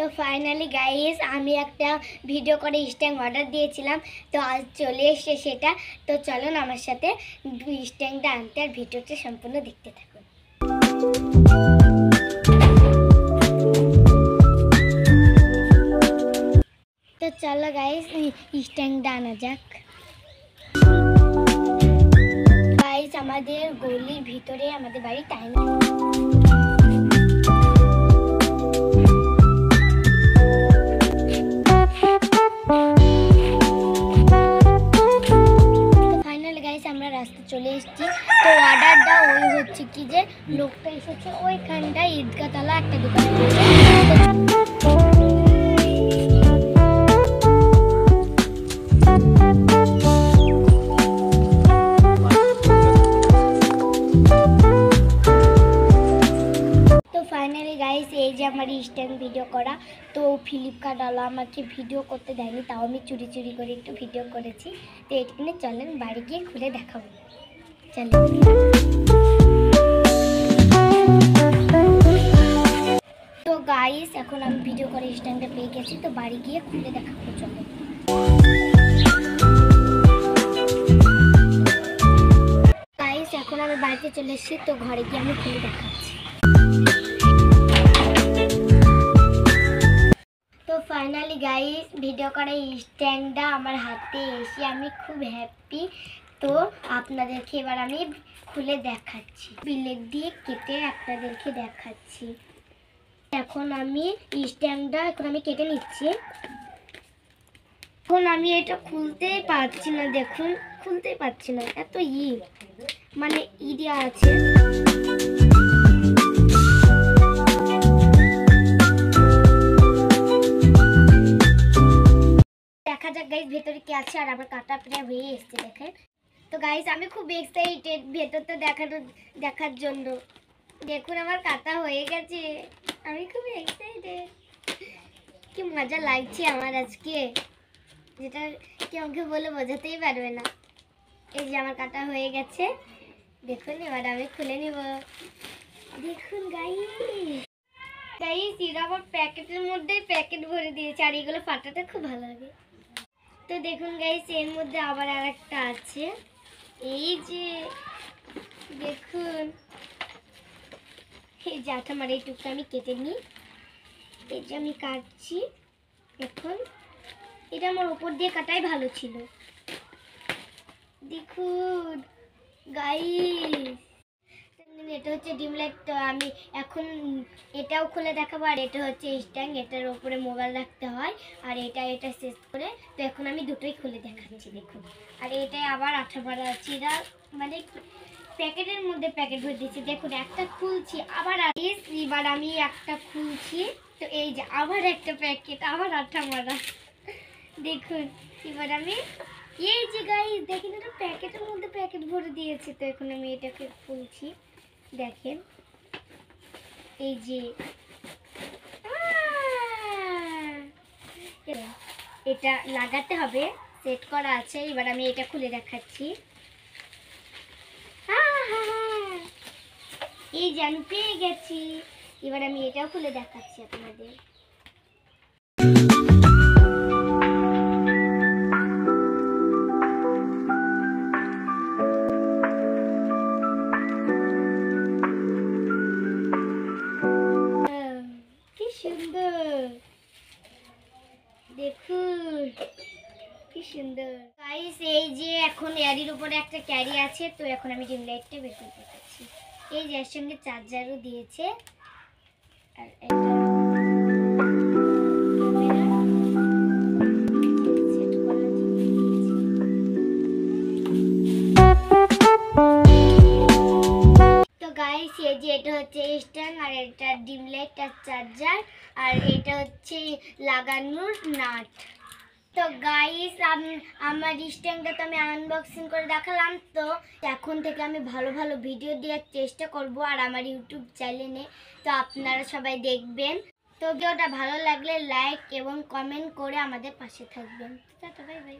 তো finally guys আমি একটা ভিডিও করে স্ট্যান্ড অর্ডার দিয়েছিলাম, তো আজ চলে এসেছে সেটা। তো চলুন আমার সাথে স্ট্যান্ডটা আনতে আর ভিডিওটা সম্পূর্ণ দেখতে থাকুন। তো চলো গাইস স্ট্যান্ডটা আনা যাক। গাইস আমাদের গলির ভিতরে আমাদের বাড়ি টাইম। আমরা রাস্তা চলে এসেছি। তো অর্ডারটা ওই হচ্ছে কি যে লোকটা এসেছে ওইখানটা ঈদগাহতলা একটা দোকান তো ফাইনালি গাইস এই যে আমার স্ট্যান্ড ভিডিও করা। তো ফ্লিপকার্ট ওয়ালা আমাকে ভিডিও করতে দেয়নি, তাও আমি চুরি চুরি করে একটু ভিডিও করেছি। তো এখানে চলেন বাড়ি গিয়ে খুলে দেখাবো। চলেন। তো গাইস এখন আমি ভিডিও করে স্ট্যান্ডটা পেয়ে গেছি, তো বাড়ি গিয়ে খুলে দেখাবো। চলেন। গাইস এখন আমি বাড়িতে চলে এসেছি, তো ঘরে গিয়ে আমি খুলে দেখাচ্ছি। তো ফাইনালি গাইস ভিডিও করা স্ট্যান্ডটা আমার হাতে এসে আমি খুব হ্যাপি। তো আপনাদেরকে এবার আমি খুলে দেখাচ্ছি, বিলেট দিয়ে কেটে আপনাদেরকে দেখাচ্ছি। এখন আমি স্ট্যান্ডটা কেটে নিচ্ছি। এখন আমি এটা খুলতেই পারছি না, দেখুন খুলতেই পারছি না, এত মানে দেওয়া আছে। দেখা যাক গাইস ভেতরে কি আছে। আর আমার কাটা প্রায় হয়ে এসছে দেখেন। তো গাইস আমি খুব এক্সাইটেড ভেতরটা দেখার জন্য। দেখুন আমার কাটা হয়ে গেছে, আমি খুব এক্সাইটেড। কি মজা লাগছে আমার আজকে, যেটা কি আমাকে বলে বোঝাতেই পারবে না। এই যে আমার কাটা হয়ে গেছে, দেখুন এবার আমি খুলে নিব। দেখুন গাইস এরা আবার প্যাকেটের মধ্যে প্যাকেট ভরে দিয়েছে, আর এগুলো ফাটাতে খুব ভালো লাগে। তো দেখুন গাইস এর মধ্যে আবার আরেকটা আছে। এই যে দেখুন এই যে আমার এই টুকটা আমি কেটে নিই। এই যে আমি কাটছি। এখন এটা আমার উপর দিয়ে কাটাই ভালো ছিল। দেখুন গাইস এটা হচ্ছে ডিম লাইট। তো আমি এখন এটাও খুলে দেখাবো। আর এটা হচ্ছে স্ট্যান্ড, এটার উপরে মোবাইল রাখতে হয়। আর এটা শেষ করে তো এখন আমি দুটোই খুলে দেখাচ্ছি। দেখুন আর এটাই আবার আঠা ভরা আছে, এরা মানে প্যাকেটের মধ্যে প্যাকেট ভরে দিচ্ছি। দেখুন একটা খুলছি আবার এবার আমি একটা খুলছি। তো এই যে আবার একটা প্যাকেট আবার আঠা ভরা। দেখুন এবার আমি এই যে গাইস দেখেন এটা প্যাকেটের মধ্যে প্যাকেট ভরে দিয়েছি। তো এখন আমি এটাকে খুলছি, দেখেন এই যে এটা লাগাতে হবে, সেট করা আছে। এবার আমি এটা খুলে দেখাচ্ছি। এই যে আমি পেয়ে গেছি। এবার আমি এটাও খুলে দেখাচ্ছি আপনাদের। দেখুন কি সুন্দর গাইস। এই যে এখন এরির উপরে একটা ক্যারি আছে। তো এখন আমি ডিম লাইটটা বের করে দেখাচ্ছি। এই যে এর সঙ্গে চার্জারও দিয়েছে। আর তো গাইস এই যে এটা হচ্ছে স্ট্যান্ড, আর এটা ডিম লাইট আর চার্জার, আর এটা হচ্ছে লাগানোর নাট। তো গাইস আমার স্ট্যান্ডটা তো আমি আনবক্সিং করে দেখালাম। তো এখন থেকে আমি ভালো ভালো ভিডিও দেওয়ার চেষ্টা করব আর আমার ইউটিউব চ্যানেলে। তো আপনারা সবাই দেখবেন। তো ভিডিওটা ভালো লাগলে লাইক এবং কমেন্ট করে আমাদের পাশে থাকবেন। Tata bye bye.